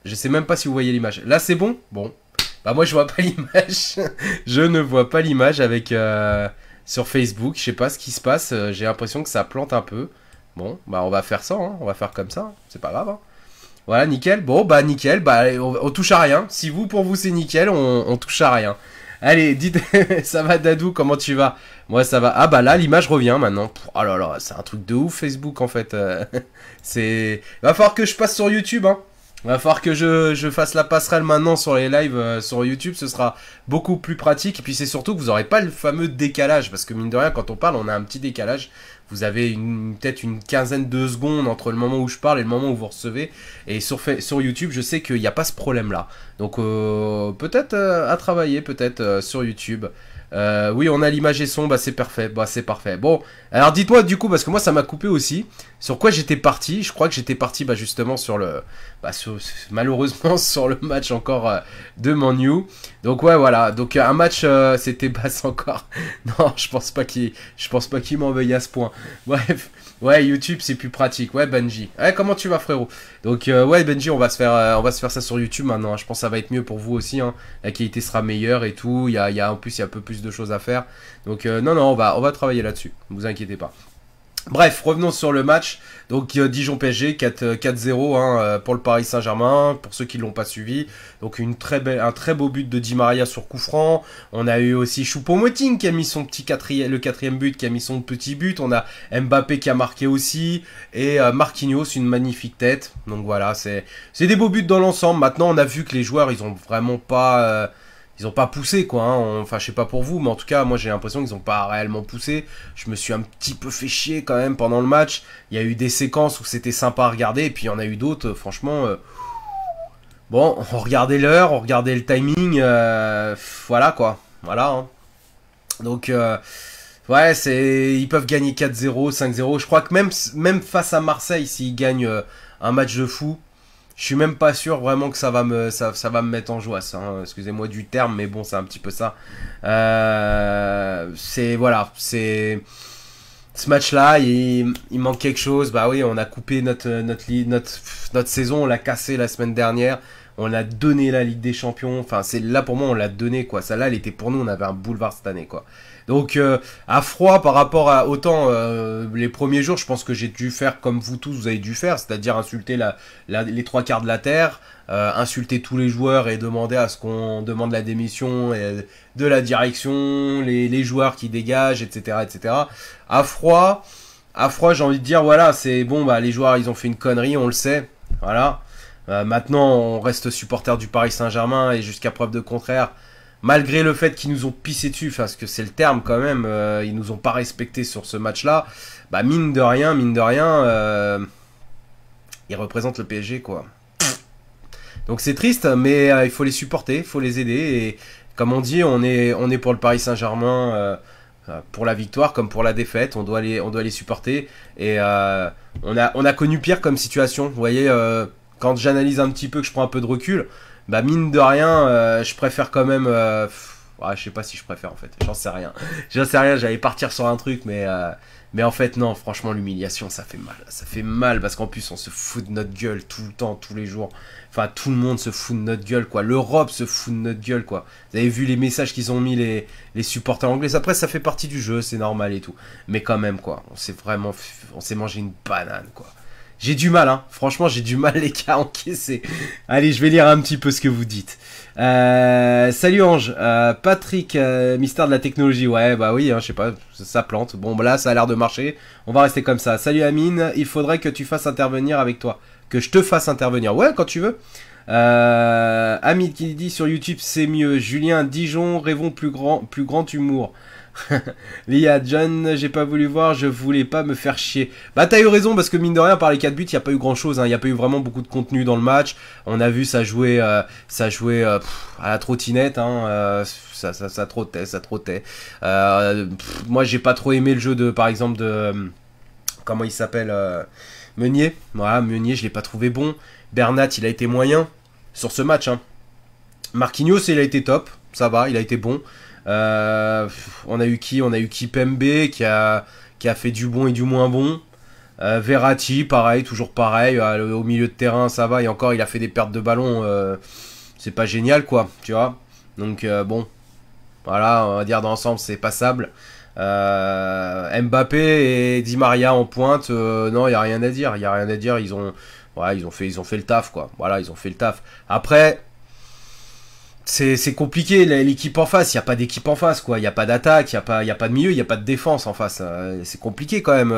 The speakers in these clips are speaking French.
Je sais même pas si vous voyez l'image. Là, c'est bon? Bon. Bah moi, je vois pas l'image. Je ne vois pas l'image avec sur Facebook. Je sais pas ce qui se passe. J'ai l'impression que ça plante un peu. Bon, bah on va faire ça. Hein. On va faire comme ça. C'est pas grave. Hein. Voilà, nickel. Bon, bah nickel. Bah on touche à rien. Si vous, pour vous, c'est nickel, on touche à rien. Allez, dites, ça va Dadou, comment tu vas? Moi ça va. Ah bah là l'image revient maintenant. Oh là là, c'est un truc de ouf Facebook en fait. C'est. Va falloir que je passe sur YouTube, hein. Va falloir que je fasse la passerelle maintenant sur les lives sur YouTube, ce sera beaucoup plus pratique. Et puis c'est surtout que vous n'aurez pas le fameux décalage, parce que mine de rien, quand on parle, on a un petit décalage. Vous avez peut-être une quinzaine de secondes entre le moment où je parle et le moment où vous recevez. Et sur YouTube, je sais qu'il n'y a pas ce problème-là. Donc peut-être à travailler, peut-être sur YouTube. Oui, on a l'image et son, bah c'est parfait, bah c'est parfait. Bon, alors dites-moi du coup, parce que moi ça m'a coupé aussi, sur quoi j'étais parti. Je crois que j'étais parti bah, justement sur le, malheureusement sur le match encore de Man U. Donc ouais, voilà. Donc un match, c'était basse encore. Non, je pense pas qu'il m'en veuille à ce point. Bref, ouais, YouTube c'est plus pratique. Ouais, Benji. Ouais, comment tu vas frérot? Donc ouais, Benji, on va se faire ça sur YouTube maintenant. Hein. Je pense que ça va être mieux pour vous aussi. Hein. La qualité sera meilleure et tout. En plus, il y a un peu plus de choses à faire. Donc non, non, on va travailler là-dessus. Ne vous inquiétez pas. Bref, revenons sur le match. Donc Dijon PSG 4-0 hein, pour le Paris Saint-Germain, pour ceux qui ne l'ont pas suivi. Donc un très beau but de Di Maria sur coup franc. On a eu aussi Choupo-Moting qui a mis son petit le quatrième but, qui a mis son petit but. On a Mbappé qui a marqué aussi. Et Marquinhos, une magnifique tête. Donc voilà, c'est des beaux buts dans l'ensemble. Maintenant, on a vu que les joueurs, ils ont vraiment pas... ils ont pas poussé quoi, hein. Enfin je sais pas pour vous, mais en tout cas moi j'ai l'impression qu'ils ont pas réellement poussé. Je me suis un petit peu fait chier quand même pendant le match. Il y a eu des séquences où c'était sympa à regarder, et puis il y en a eu d'autres, franchement... Bon, on regardait l'heure, on regardait le timing, voilà quoi, voilà. Hein. Donc ouais, ils peuvent gagner 4-0, 5-0. Je crois que même face à Marseille, s'ils gagnent un match de fou, je suis même pas sûr vraiment que ça va me mettre en joie, ça. Hein. Excusez-moi du terme, mais bon, c'est un petit peu ça. Voilà, c'est ce match-là, il manque quelque chose. Bah oui, on a coupé notre saison, on l'a cassé la semaine dernière. On a donné la Ligue des Champions. Enfin, c'est là pour moi, on l'a donné quoi. Celle-là, elle était pour nous, on avait un boulevard cette année quoi. Donc à froid par rapport à autant les premiers jours, je pense que j'ai dû faire comme vous tous, vous avez dû faire, c'est-à-dire insulter les trois quarts de la terre, insulter tous les joueurs et demander à ce qu'on demande la démission de la direction, les joueurs qui dégagent, etc., etc. À froid, j'ai envie de dire voilà, c'est bon, bah les joueurs ils ont fait une connerie, on le sait, voilà. Maintenant, on reste supporter du Paris Saint-Germain et jusqu'à preuve de contraire. Malgré le fait qu'ils nous ont pissé dessus, parce que c'est le terme quand même, ils nous ont pas respecté sur ce match-là. Bah mine de rien, ils représentent le PSG quoi. Donc c'est triste, mais il faut les supporter, il faut les aider. Et comme on dit, on est pour le Paris Saint-Germain, pour la victoire comme pour la défaite. On doit les supporter. Et on a connu pire comme situation. Vous voyez, quand j'analyse un petit peu, que je prends un peu de recul. Bah mine de rien, je préfère quand même... ouais, je sais pas si je préfère en fait, j'en sais rien. J'en sais rien, j'allais partir sur un truc, mais en fait non, franchement l'humiliation ça fait mal. Ça fait mal parce qu'en plus on se fout de notre gueule tout le temps, tous les jours. Enfin tout le monde se fout de notre gueule quoi, l'Europe se fout de notre gueule quoi. Vous avez vu les messages qu'ils ont mis les supporters anglais, après ça fait partie du jeu, c'est normal et tout. Mais quand même quoi, on s'est mangé une banane quoi. J'ai du mal, hein. Franchement, j'ai du mal, les gars, à encaisser. Allez, je vais lire un petit peu ce que vous dites. Salut Ange. Patrick, mystère de la technologie. Ouais, bah oui, hein, je sais pas, ça plante. Bon, bah là, ça a l'air de marcher. On va rester comme ça. Salut Amine, il faudrait que tu fasses intervenir avec toi. Que je te fasse intervenir. Ouais, quand tu veux. Amine qui dit sur YouTube, c'est mieux. Julien, Dijon, rêvons plus grand humour. Lia, John, j'ai pas voulu voir, je voulais pas me faire chier. Bah t'as eu raison parce que mine de rien par les 4 buts, il y a pas eu grand chose, hein. Il y a pas eu vraiment beaucoup de contenu dans le match. On a vu ça jouer à la trottinette, hein. Ça trottait, ça trottait. Moi j'ai pas trop aimé le jeu de, par exemple comment il s'appelle, Meunier. Voilà, Meunier, je l'ai pas trouvé bon. Bernat, il a été moyen sur ce match, hein. Marquinhos, il a été top, ça va, il a été bon. On a eu qui Pembe qui a fait du bon et du moins bon. Verratti, pareil, toujours pareil. Au milieu de terrain, ça va. Et encore, il a fait des pertes de ballon. C'est pas génial, quoi. Tu vois. Donc, bon. Voilà, on va dire dans l'ensemble, c'est passable. Mbappé et Di Maria en pointe, non, il n'y a rien à dire. Il n'y a rien à dire. Ouais, ils ont fait le taf, quoi. Voilà, ils ont fait le taf. Après. C'est compliqué l'équipe en face, il n'y a pas d'équipe en face quoi, il n'y a pas d'attaque, il n'y a pas de milieu, il n'y a pas de défense en face, c'est compliqué quand même,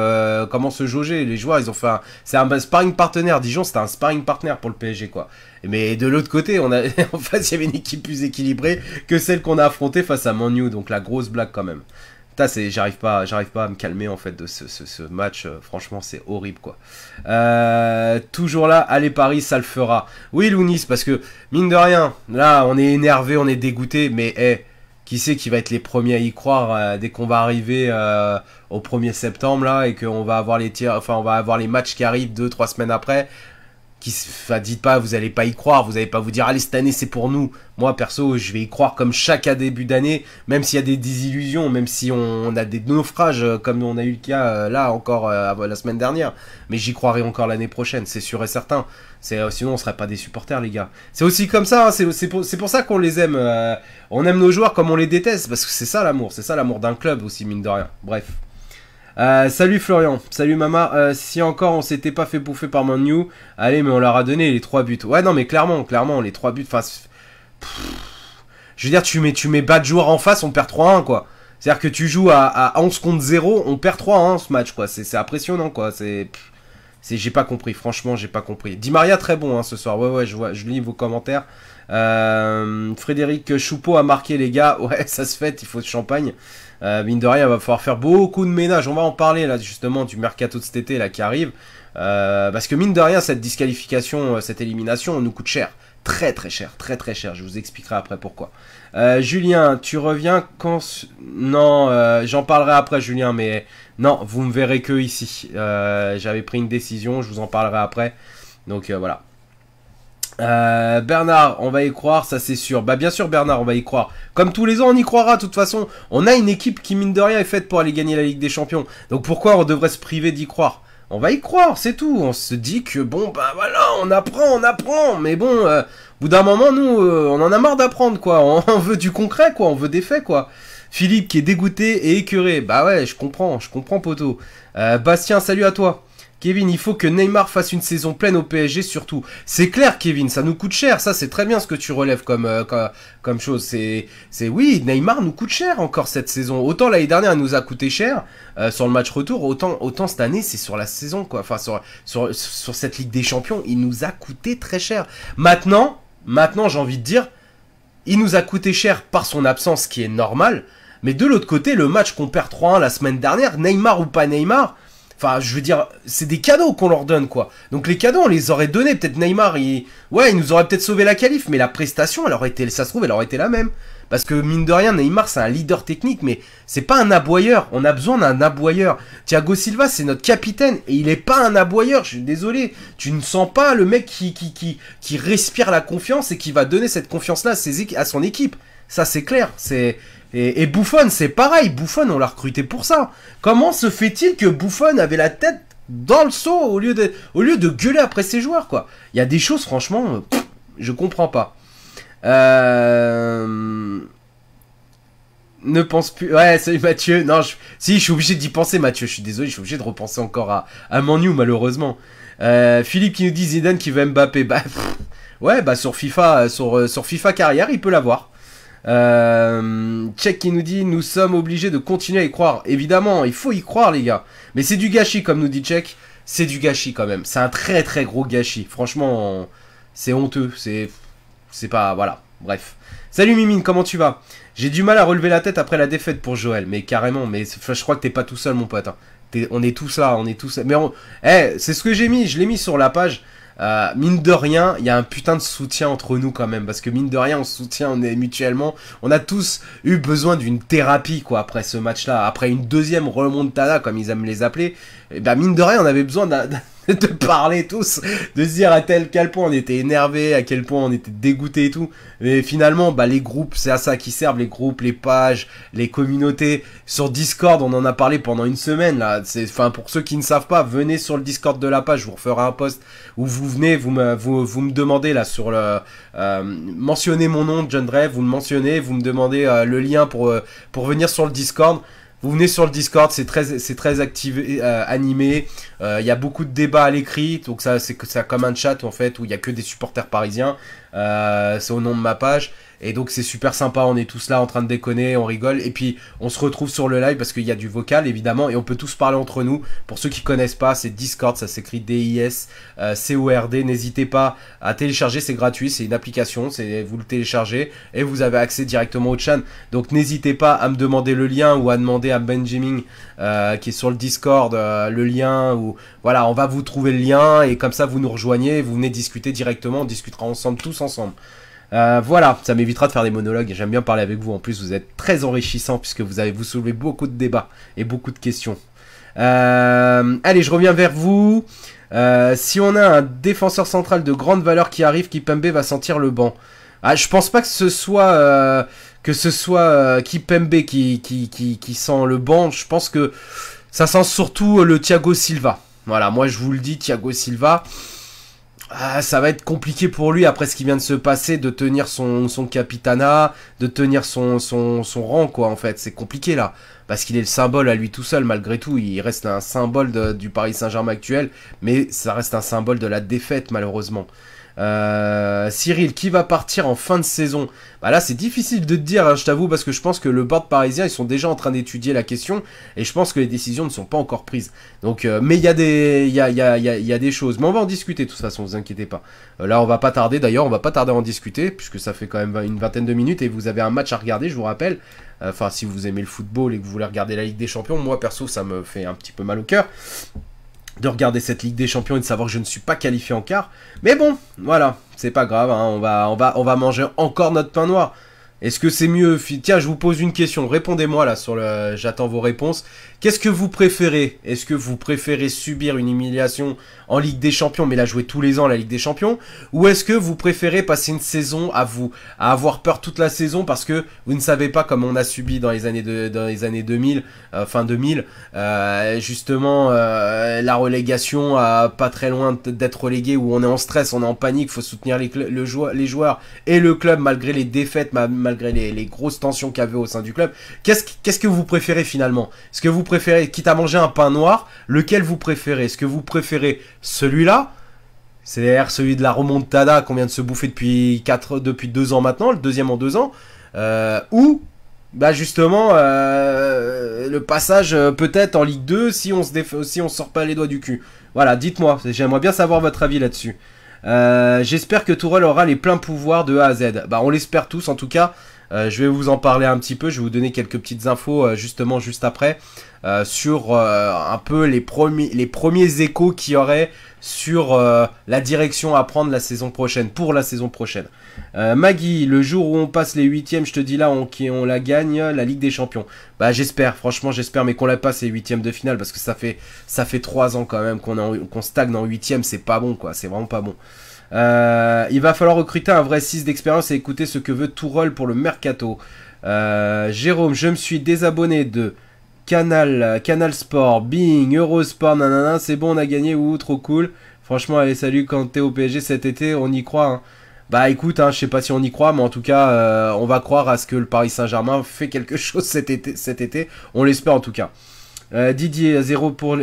comment se jauger, les joueurs ils ont fait c'est un sparring partenaire, Dijon c'était un sparring partner pour le PSG quoi, mais de l'autre côté en face il y avait une équipe plus équilibrée que celle qu'on a affrontée face à Man U, donc la grosse blague quand même. J'arrive pas à me calmer en fait de ce match, franchement c'est horrible quoi. Toujours là, allez Paris, ça le fera. Oui Lounis, parce que mine de rien, là on est énervé, on est dégoûté, mais qui c'est qui va être les premiers à y croire dès qu'on va arriver au 1er septembre là et qu'on va avoir on va avoir les matchs qui arrivent 2-3 semaines après. Dites pas, vous allez pas y croire, vous allez pas vous dire allez cette année c'est pour nous. Moi perso je vais y croire comme chaque début d'année, même s'il y a des désillusions, même si on a des naufrages comme on a eu le cas là encore la semaine dernière, mais j'y croirai encore l'année prochaine, c'est sûr et certain. Sinon on serait pas des supporters les gars. C'est aussi comme ça, hein, c'est pour ça qu'on les aime. On aime nos joueurs comme on les déteste, parce que c'est ça l'amour d'un club aussi mine de rien. Bref. Salut Florian, salut Mama, si encore on s'était pas fait bouffer par Man U, allez mais on leur a donné les 3 buts. Ouais non mais clairement les 3 buts, enfin... Je veux dire tu mets bas de joueurs en face, on perd 3-1 quoi. C'est-à-dire que tu joues à 11 contre 0, on perd 3-1 ce match quoi, c'est impressionnant quoi, j'ai pas compris, franchement j'ai pas compris. Di Maria très bon hein, ce soir, ouais je lis vos commentaires. Frédéric Choupeau a marqué les gars, ouais ça se fait, il faut de champagne. Mine de rien, il va falloir faire beaucoup de ménage. On va en parler là justement du mercato de cet été là qui arrive. Parce que mine de rien, cette disqualification, cette élimination, nous coûte cher. Très très cher, très très cher. Je vous expliquerai après pourquoi. Julien, tu reviens quand... Non, j'en parlerai après Julien, mais non, vous me verrez que ici. J'avais pris une décision, je vous en parlerai après. Donc voilà. Bernard, on va y croire, ça c'est sûr. Bah bien sûr Bernard, on va y croire. Comme tous les ans, on y croira. De toute façon, on a une équipe qui mine de rien est faite pour aller gagner la Ligue des Champions. Donc pourquoi on devrait se priver d'y croire? On va y croire, c'est tout. On se dit que bon, bah voilà, on apprend. Mais bon, au bout d'un moment, nous, on en a marre d'apprendre quoi. On veut du concret quoi, on veut des faits quoi. Philippe qui est dégoûté et écœuré. Bah ouais, je comprends poto. Bastien, salut à toi. Kevin, il faut que Neymar fasse une saison pleine au PSG surtout. C'est clair, Kevin, ça nous coûte cher. Ça, c'est très bien ce que tu relèves comme chose. Oui, Neymar nous coûte cher encore cette saison. Autant l'année dernière, il nous a coûté cher sur le match retour. Autant cette année, c'est sur la saison, quoi. Enfin, sur cette Ligue des Champions, il nous a coûté très cher. Maintenant, j'ai envie de dire, il nous a coûté cher par son absence, ce qui est normal. Mais de l'autre côté, le match qu'on perd 3-1 la semaine dernière, Neymar ou pas Neymar... Enfin, je veux dire, c'est des cadeaux qu'on leur donne, quoi. Donc les cadeaux, on les aurait donnés. Peut-être Neymar, il nous aurait peut-être sauvé la qualif, mais la prestation, ça se trouve, elle aurait été la même. Parce que, mine de rien, Neymar, c'est un leader technique, mais c'est pas un aboyeur. On a besoin d'un aboyeur. Thiago Silva, c'est notre capitaine, et il est pas un aboyeur, je suis désolé. Tu ne sens pas le mec qui respire la confiance et qui va donner cette confiance-là à son équipe. Ça, c'est clair, Et Buffon, c'est pareil. Buffon, on l'a recruté pour ça. Comment se fait-il que Buffon avait la tête dans le seau au lieu de gueuler après ses joueurs, quoi? Il y a des choses, franchement, je comprends pas. Ne pense plus... Ouais, salut Mathieu. Non, je suis obligé d'y penser, Mathieu. Je suis désolé, je suis obligé de repenser encore à Man U, malheureusement. Philippe qui nous dit Zidane qui veut Mbappé. Bah, ouais, bah sur FIFA carrière, il peut l'avoir. Check qui nous dit nous sommes obligés de continuer à y croire. Évidemment, il faut y croire les gars. Mais c'est du gâchis comme nous dit Check. C'est du gâchis quand même. C'est un très très gros gâchis. Franchement, c'est honteux. C'est pas... Voilà. Bref. Salut Mimine, comment tu vas? J'ai du mal à relever la tête après la défaite pour Joël. Mais carrément, mais je crois que t'es pas tout seul mon pote. Hein. On est tous là, Mais c'est ce que j'ai mis. Je l'ai mis sur la page. Mine de rien, il y a un putain de soutien entre nous quand même, parce que mine de rien, on se soutient, on est mutuellement. On a tous eu besoin d'une thérapie quoi après ce match-là, après une deuxième remontada comme ils aiment les appeler. Et ben mine de rien, on avait besoin de parler tous, de se dire à quel point on était énervé, à quel point on était dégoûté et tout. Mais finalement, bah, les groupes, c'est à ça qu'ils servent, les groupes, les pages, les communautés. Sur Discord, on en a parlé pendant une semaine, là. Enfin, pour ceux qui ne savent pas, venez sur le Discord de la page, je vous referai un post où vous venez, vous me demandez, là, sur le, mentionnez mon nom, John Dre, vous me mentionnez, vous me demandez le lien pour venir sur le Discord. Vous venez sur le Discord, c'est très activé, animé. Il y a beaucoup de débats à l'écrit, donc c'est comme un chat en fait où il y a que des supporters parisiens. C'est au nom de ma page. Et donc c'est super sympa, on est tous là en train de déconner, on rigole. Et puis on se retrouve sur le live parce qu'il y a du vocal évidemment. Et on peut tous parler entre nous. Pour ceux qui connaissent pas, c'est Discord, ça s'écrit D-I-S-C-O-R-D. N'hésitez pas à télécharger, c'est gratuit, c'est une application. Vous le téléchargez et vous avez accès directement au chat. Donc n'hésitez pas à me demander le lien ou à demander à Benjamin qui est sur le Discord le lien. Ou voilà, on va vous trouver le lien et comme ça vous nous rejoignez, vous venez discuter directement, on discutera ensemble, tous ensemble. Voilà, ça m'évitera de faire des monologues et j'aime bien parler avec vous. En plus, vous êtes très enrichissant puisque vous soulevez beaucoup de débats et beaucoup de questions. Allez, je reviens vers vous. Si on a un défenseur central de grande valeur qui arrive, Kimpembe va sentir le banc. Ah, je pense pas que ce soit Kimpembe qui sent le banc. Je pense que ça sent surtout le Thiago Silva. Voilà, moi je vous le dis, Thiago Silva. Ça va être compliqué pour lui après ce qui vient de se passer de tenir son capitana, de tenir son rang quoi en fait. C'est compliqué là parce qu'il est le symbole à lui tout seul malgré tout. Il reste un symbole du Paris Saint-Germain actuel, mais ça reste un symbole de la défaite malheureusement. Cyril, qui va partir en fin de saison? Bah là c'est difficile de te dire hein, je t'avoue parce que je pense que le board parisien ils sont déjà en train d'étudier la question et je pense que les décisions ne sont pas encore prises donc mais il y a des choses mais on va en discuter de toute façon, vous inquiétez pas. Là on va pas tarder d'ailleurs, on va pas tarder à en discuter puisque ça fait quand même une vingtaine de minutes et vous avez un match à regarder, je vous rappelle. Enfin si vous aimez le football et que vous voulez regarder la Ligue des Champions, moi perso ça me fait un petit peu mal au cœur de regarder cette Ligue des Champions et de savoir que je ne suis pas qualifié en quart. Mais bon, voilà, c'est pas grave, hein, on va manger encore notre pain noir. Est-ce que c'est mieux? Tiens, je vous pose une question, répondez-moi là sur le... J'attends vos réponses. Qu'est-ce que vous préférez? Est-ce que vous préférez subir une humiliation en Ligue des Champions, mais la jouer tous les ans la Ligue des Champions? Ou est-ce que vous préférez passer une saison à avoir peur toute la saison parce que vous ne savez pas comme on a subi dans les années 2000, fin 2000, justement la relégation pas très loin d'être relégué où on est en stress, on est en panique, faut soutenir les joueurs et le club malgré les défaites, malgré les grosses tensions qu'il y avait au sein du club. Qu'est-ce que vous préférez finalement? Est-ce que vous préférez, quitte à manger un pain noir, lequel vous préférez? Est-ce que vous préférez celui-là, c'est-à-dire celui de la remontada qu'on vient de se bouffer depuis 2 ans maintenant, le deuxième en 2 ans, ou bah justement le passage peut-être en Ligue 2 si on se sort pas les doigts du cul. Voilà, dites-moi, j'aimerais bien savoir votre avis là-dessus. J'espère que Tourelle aura les pleins pouvoirs de A à Z. Bah on l'espère tous en tout cas. Je vais vous en parler un petit peu, je vais vous donner quelques petites infos justement juste après sur un peu les premiers échos qu'il y aurait sur la direction à prendre la saison prochaine, pour la saison prochaine. Maggie, le jour où on passe les 8e, je te dis là, on la gagne, la Ligue des Champions. Bah j'espère, franchement j'espère, mais qu'on la passe les 8e de finale, parce que ça fait 3 ans quand même qu'on stagne en 8e, c'est pas bon quoi, c'est vraiment pas bon. Il va falloir recruter un vrai 6 d'expérience et écouter ce que veut Tourelle pour le mercato. Jérôme, je me suis désabonné de Canal Sport, Being, Eurosport, nanana, c'est bon, on a gagné, ou trop cool. Franchement, allez, salut, quand t'es au PSG cet été, on y croit. Hein. Bah écoute, hein, je sais pas si on y croit, mais en tout cas, on va croire à ce que le Paris Saint-Germain fait quelque chose cet été. On l'espère en tout cas. Didier, à 0 pour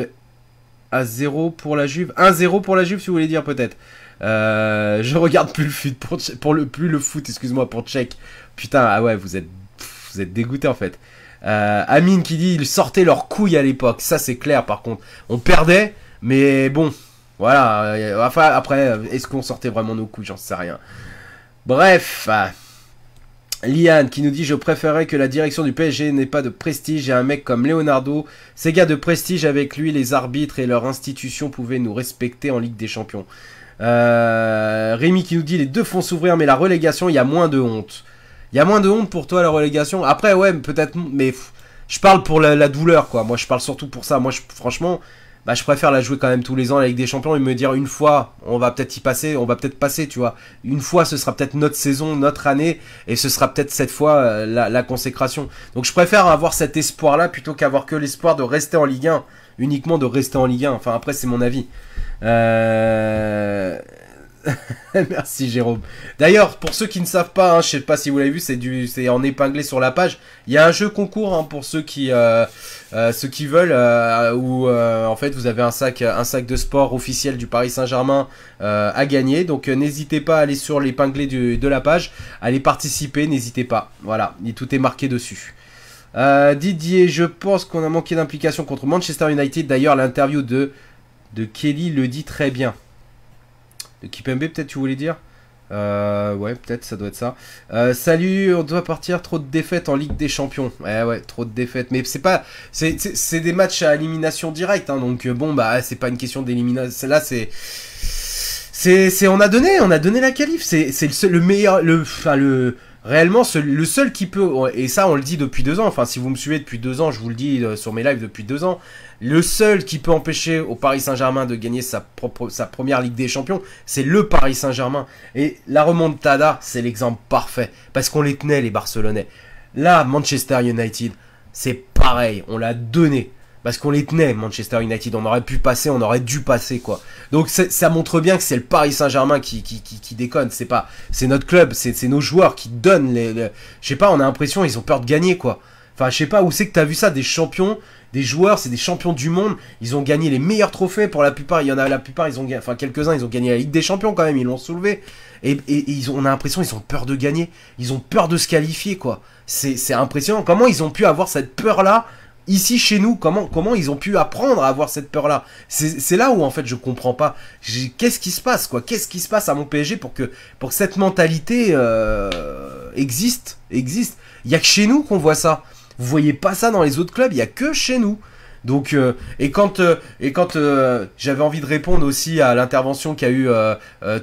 la Juve. 1-0 pour la Juve, si vous voulez dire peut-être. Je regarde plus le foot, excuse-moi, pour Tchèque. Putain, ah ouais, vous êtes dégoûté en fait. Amine qui dit ils sortaient leurs couilles à l'époque. Ça c'est clair par contre. On perdait, mais bon, voilà. Enfin après, est-ce qu'on sortait vraiment nos couilles? J'en sais rien. Bref. Liane qui nous dit je préférerais que la direction du PSG n'ait pas de prestige et un mec comme Leonardo. Ces gars de prestige avec lui, les arbitres et leur institution pouvaient nous respecter en Ligue des Champions. Rémi qui nous dit les deux font s'ouvrir mais la relégation il y a moins de honte. Il y a moins de honte pour toi la relégation. Après ouais peut-être mais je parle pour la douleur quoi. Moi je parle surtout pour ça. Moi franchement bah je préfère la jouer quand même tous les ans la Ligue des Champions et me dire une fois on va peut-être y passer, on va peut-être passer, tu vois. Une fois ce sera peut-être notre saison, notre année, et ce sera peut-être cette fois la consécration. Donc je préfère avoir cet espoir là plutôt qu'avoir que l'espoir de rester en Ligue 1, uniquement de rester en Ligue 1. Enfin après c'est mon avis. Merci Jérôme. D'ailleurs, pour ceux qui ne savent pas, hein, je sais pas si vous l'avez vu, c'est en épinglé sur la page. Il y a un jeu concours hein, pour ceux qui veulent, où en fait vous avez un sac de sport officiel du Paris Saint-Germain à gagner. Donc n'hésitez pas à aller sur l'épinglé de la page, allez participer, n'hésitez pas. Voilà, et tout est marqué dessus. Didier, je pense qu'on a manqué d'implication contre Manchester United. D'ailleurs, l'interview de Kelly le dit très bien. De Kipembe, peut-être tu voulais dire ouais, peut-être, ça doit être ça. Salut, on doit partir, trop de défaites en Ligue des Champions. Ouais, trop de défaites. Mais c'est pas... C'est des matchs à élimination directe, hein, donc bon, bah, c'est pas une question d'élimination. Là, on a donné la qualif. C'est le meilleur... Réellement, le seul qui peut, et ça on le dit depuis 2 ans, enfin si vous me suivez depuis 2 ans, je vous le dis sur mes lives depuis 2 ans, le seul qui peut empêcher au Paris Saint-Germain de gagner sa première Ligue des Champions, c'est le Paris Saint-Germain. Et la remontada, c'est l'exemple parfait, parce qu'on les tenait les Barcelonais. Là, Manchester United, c'est pareil, on l'a donné. Parce qu'on les tenait, Manchester United, on aurait pu passer, on aurait dû passer, quoi. Donc ça montre bien que c'est le Paris Saint-Germain qui déconne, c'est notre club, c'est nos joueurs qui donnent je sais pas, on a l'impression ils ont peur de gagner, quoi. Enfin, je sais pas où c'est que t'as vu ça, des champions, des joueurs, c'est des champions du monde, ils ont gagné les meilleurs trophées, pour la plupart, ils ont gagné, enfin quelques-uns, ils ont gagné la Ligue des Champions quand même, ils l'ont soulevé. Et on a l'impression ils ont peur de gagner, ils ont peur de se qualifier, quoi. C'est impressionnant, comment ils ont pu avoir cette peur-là ici chez nous, comment ils ont pu apprendre à avoir cette peur-là? C'est là où en fait je comprends pas. Qu'est-ce qui se passe, quoi? Qu'est-ce qui se passe à mon PSG pour que cette mentalité existe? Il y a que chez nous qu'on voit ça. Vous voyez pas ça dans les autres clubs, il y a que chez nous. Donc et quand j'avais envie de répondre aussi à l'intervention qu'a eu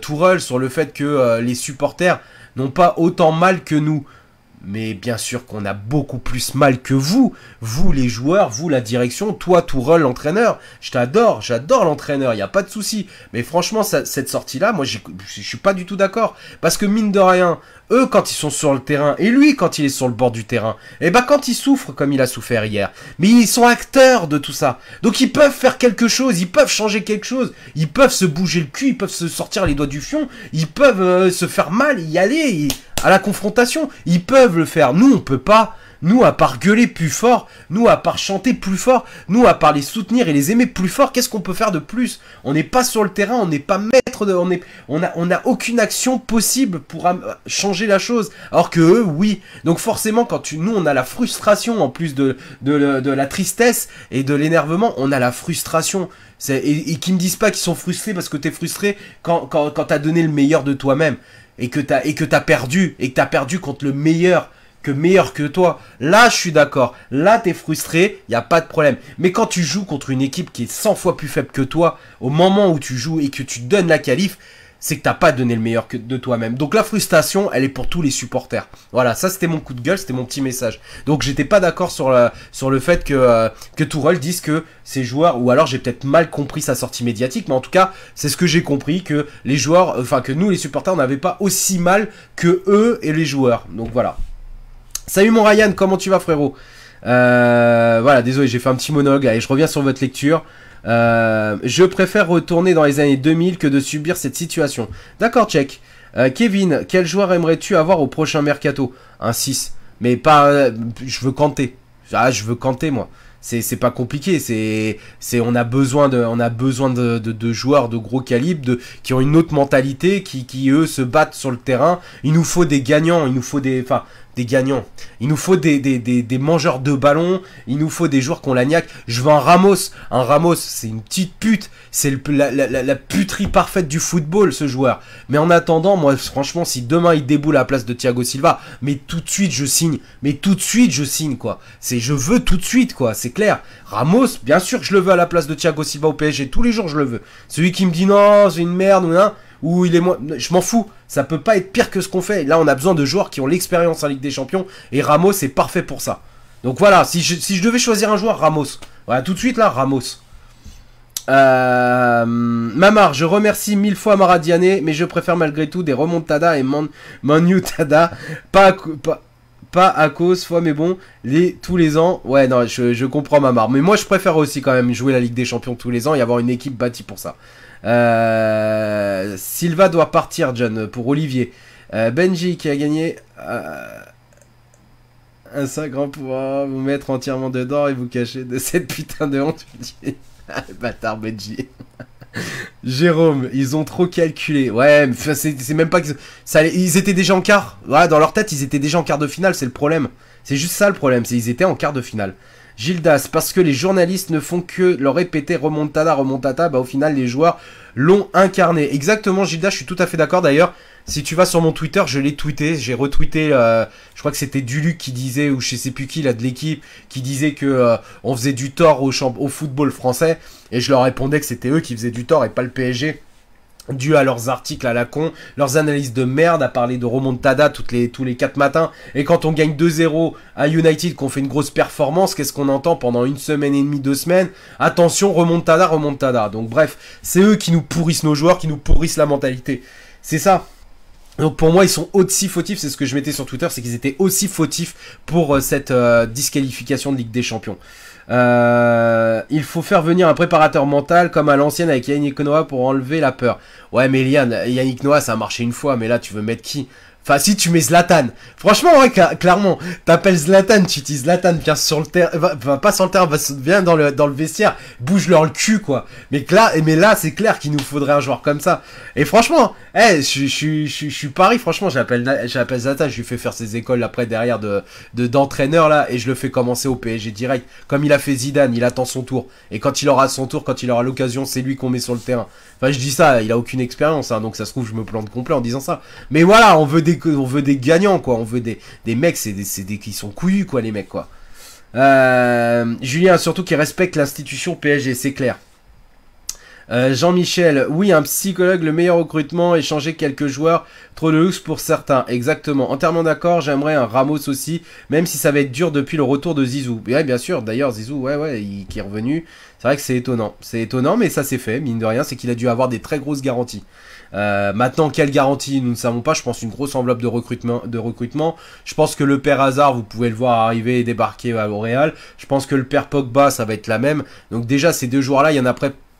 Tourelle sur le fait que les supporters n'ont pas autant mal que nous. Mais bien sûr qu'on a beaucoup plus mal que vous les joueurs, vous la direction, toi Tourelle l'entraîneur, j'adore l'entraîneur, il n'y a pas de souci. Mais franchement cette sortie là, moi je suis pas du tout d'accord. Parce que mine de rien, eux quand ils sont sur le terrain, et lui quand il est sur le bord du terrain, et bah quand il souffre comme il a souffert hier, mais ils sont acteurs de tout ça. Donc ils peuvent faire quelque chose, ils peuvent changer quelque chose, ils peuvent se bouger le cul, ils peuvent se sortir les doigts du fion, ils peuvent se faire mal, y aller à la confrontation, ils peuvent le faire. Nous on peut pas. Nous, à part gueuler plus fort, nous, à part chanter plus fort, nous, à part les soutenir et les aimer plus fort, qu'est-ce qu'on peut faire de plus? On n'est pas sur le terrain, on n'est pas maître de... On a aucune action possible pour changer la chose. Alors que eux, oui. Donc forcément, nous, on a la frustration, en plus de la tristesse et de l'énervement, on a la frustration. Et qu'ils me disent pas qu'ils sont frustrés parce que t'es frustré quand t'as donné le meilleur de toi-même. Et que t'as perdu contre le meilleur que toi. Là, je suis d'accord. Là, t'es frustré, y a pas de problème. Mais quand tu joues contre une équipe qui est 100 fois plus faible que toi, au moment où tu joues et que tu donnes la qualif, c'est que t'as pas donné le meilleur de toi-même. Donc la frustration, elle est pour tous les supporters. Voilà, ça c'était mon coup de gueule, c'était mon petit message. Donc j'étais pas d'accord sur le fait que Tourelle dise que ces joueurs, ou alors j'ai peut-être mal compris sa sortie médiatique, mais en tout cas, c'est ce que j'ai compris, que les joueurs, enfin que nous les supporters, on n'avait pas aussi mal que eux et les joueurs. Donc voilà. Salut mon Ryan, comment tu vas frérot? Voilà, désolé, j'ai fait un petit monologue. Allez, je reviens sur votre lecture. Je préfère retourner dans les années 2000 que de subir cette situation. D'accord, check. Kevin, quel joueur aimerais-tu avoir au prochain mercato? Un 6. Mais pas... je veux Kanté. Ah, je veux Kanté, moi. C'est pas compliqué, on a besoin de joueurs de gros calibre, qui ont une autre mentalité, qui eux se battent sur le terrain. Il nous faut des gagnants, il nous faut des gagnants. Il nous faut des mangeurs de ballon, il nous faut des joueurs qu'on la niaque. Je veux un Ramos. Un Ramos, c'est une petite pute. C'est la puterie parfaite du football, ce joueur. Mais en attendant, moi, franchement, si demain il déboule à la place de Thiago Silva, mais tout de suite je signe. Quoi. Je veux tout de suite, quoi. C'est clair. Ramos, bien sûr que je le veux à la place de Thiago Silva au PSG. Tous les jours, je le veux. Celui qui me dit non, c'est une merde ou non, ou il est moins... Je m'en fous. Ça peut pas être pire que ce qu'on fait. Là, on a besoin de joueurs qui ont l'expérience en Ligue des Champions. Et Ramos est parfait pour ça. Donc voilà, si je devais choisir un joueur, Ramos. Voilà, tout de suite là, Ramos. Mamar, je remercie 1000 fois Maradiané, mais je préfère malgré tout des remontadas et Manutada. Pas à cause, fois, mais bon, tous les ans. Ouais, non, je comprends Mamar. Mais moi, je préfère aussi quand même jouer la Ligue des Champions tous les ans et avoir une équipe bâtie pour ça. Silva doit partir, John, pour Olivier. Benji qui a gagné un sacre pouvoir vous mettre entièrement dedans et vous cacher de cette putain de honte. Bâtard Benji. Jérôme, ils ont trop calculé. Ouais, mais c'est même pas que ils étaient déjà en quart. Ouais, dans leur tête, ils étaient déjà en quart de finale, c'est le problème. C'est juste ça le problème, c'est qu'ils étaient en quart de finale. Gildas, parce que les journalistes ne font que leur répéter remontada, remontada, bah au final les joueurs l'ont incarné. Exactement Gildas, je suis tout à fait d'accord d'ailleurs. Si tu vas sur mon Twitter, je l'ai tweeté, j'ai retweeté, je crois que c'était Duluc qui disait, ou je sais plus qui là de l'équipe, qui disait que on faisait du tort au football français, et je leur répondais que c'était eux qui faisaient du tort et pas le PSG. Dû à leurs articles à la con, leurs analyses de merde, à parler de remontada tous les 4 matins. Et quand on gagne 2-0 à United, qu'on fait une grosse performance, qu'est-ce qu'on entend pendant une semaine et demie, 2 semaines? Attention, remontada, remontada. Donc bref, c'est eux qui nous pourrissent nos joueurs, qui nous pourrissent la mentalité. C'est ça. Donc pour moi, ils sont aussi fautifs, c'est ce que je mettais sur Twitter, c'est qu'ils étaient aussi fautifs pour cette disqualification de Ligue des Champions. Il faut faire venir un préparateur mental comme à l'ancienne avec Yannick Noah pour enlever la peur. Ouais mais Yannick Noah ça a marché une fois, mais là tu veux mettre qui? Enfin si tu mets Zlatan. Franchement ouais, clairement, t'appelles Zlatan, tu utilises Zlatan, viens sur le terrain, va pas sur le terrain, viens dans le vestiaire, bouge leur le cul quoi. Mais là c'est clair qu'il nous faudrait un joueur comme ça. Et franchement, je suis Paris, franchement j'appelle Zlatan, je lui fais faire ses écoles après derrière d'entraîneur là, et je le fais commencer au PSG direct. Comme il a fait Zidane, il attend son tour. Et quand il aura son tour, quand il aura l'occasion, c'est lui qu'on met sur le terrain. Enfin je dis ça, il a aucune expérience, hein, donc ça se trouve je me plante complet en disant ça. Mais voilà, on veut des gagnants quoi, on veut des mecs, qui sont couillus quoi les mecs quoi. Julien surtout qui respecte l'institution PSG, c'est clair. Jean-Michel, oui, un psychologue, le meilleur recrutement, échanger quelques joueurs, trop de luxe pour certains, exactement. Entièrement d'accord, j'aimerais un Ramos aussi, même si ça va être dur depuis le retour de Zizou. Ouais, bien sûr, d'ailleurs, Zizou, qui est revenu, c'est vrai que c'est étonnant, mais ça s'est fait, mine de rien, c'est qu'il a dû avoir des très grosses garanties. Maintenant, quelle garantie, nous ne savons pas, je pense une grosse enveloppe de recrutement. Je pense que le père Hazard, vous pouvez le voir arriver et débarquer au Real. Je pense que le père Pogba, ça va être la même. Donc déjà, ces deux joueurs-là, il y en a